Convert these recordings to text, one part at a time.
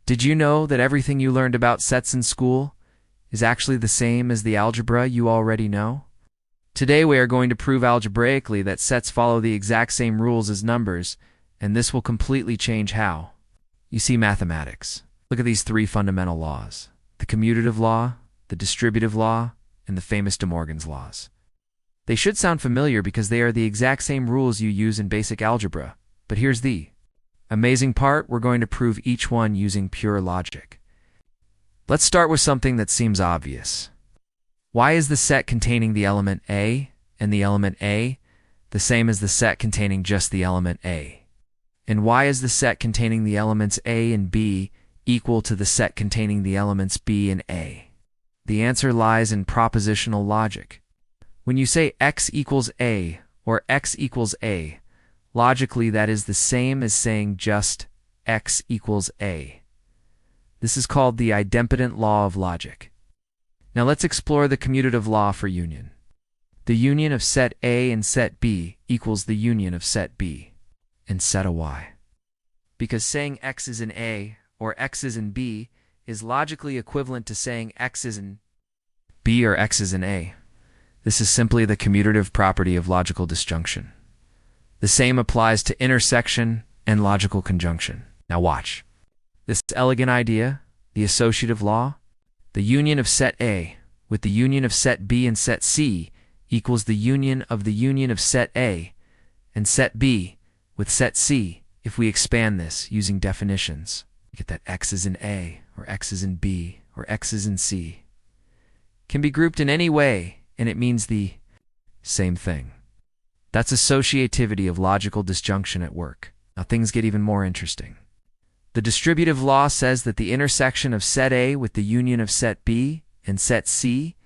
Did you know that everything you learned about sets in school is actually the same as the algebra you already know? Today we are going to prove algebraically that sets follow the exact same rules as numbers, and this will completely change how you see mathematics. Look at these three fundamental laws: the commutative law, the distributive law, and the famous De Morgan's laws. They should sound familiar because they are the exact same rules you use in basic algebra, but here's the amazing part: we're going to prove each one using pure logic. Let's start with something that seems obvious. Why is the set containing the element A and the element A the same as the set containing just the element A? And why is the set containing the elements A and B equal to the set containing the elements B and A? The answer lies in propositional logic. When you say x equals A or x equals A, logically that is the same as saying just x equals A. This is called the idempotent law of logic. Now let's explore the commutative law for union. The union of set A and set B equals the union of set B and set of Y. Because saying x is in A or x is in B is logically equivalent to saying x is in B or x is in A. This is simply the commutative property of logical disjunction. The same applies to intersection and logical conjunction. Now watch. This elegant idea, the associative law, the union of set A with the union of set B and set C equals the union of set A and set B with set C. If we expand this using definitions, we get that x is in A or x is in B or x is in C. Can be grouped in any way, and it means the same thing. That's associativity of logical disjunction at work. Now things get even more interesting. The distributive law says that the intersection of set A with the union of set B and set C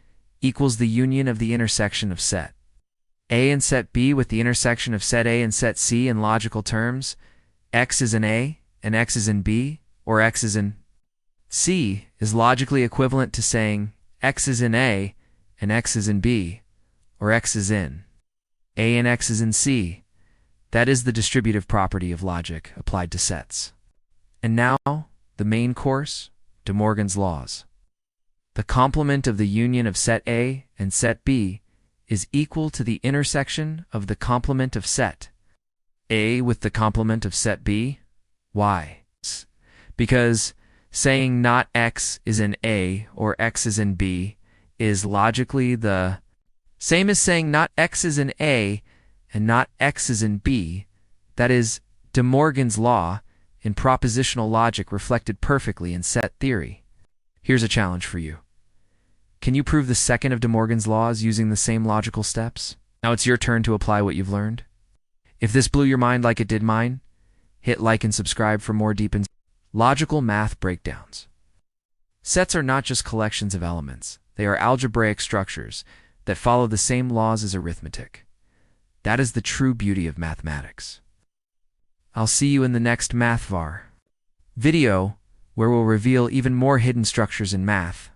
equals the union of the intersection of set A and set B with the intersection of set A and set C. In logical terms, x is in A and x is in B or x is in C is logically equivalent to saying x is in A and x is in B or x is in A and x is in C. That is the distributive property of logic applied to sets. And now, the main course, De Morgan's laws. The complement of the union of set A and set B is equal to the intersection of the complement of set A with the complement of set B. Why? Because saying not x is in A or x is in B is logically the same as saying not x is in A and not x is in B. That is De Morgan's law in propositional logic reflected perfectly in set theory. Here's a challenge for you. Can you prove the second of De Morgan's laws using the same logical steps? Now it's your turn to apply what you've learned. If this blew your mind like it did mine, hit like and subscribe for more deep and logical math breakdowns. Sets are not just collections of elements. They are algebraic structures that follow the same laws as arithmetic. That is the true beauty of mathematics. I'll see you in the next MathVare video, where we'll reveal even more hidden structures in math.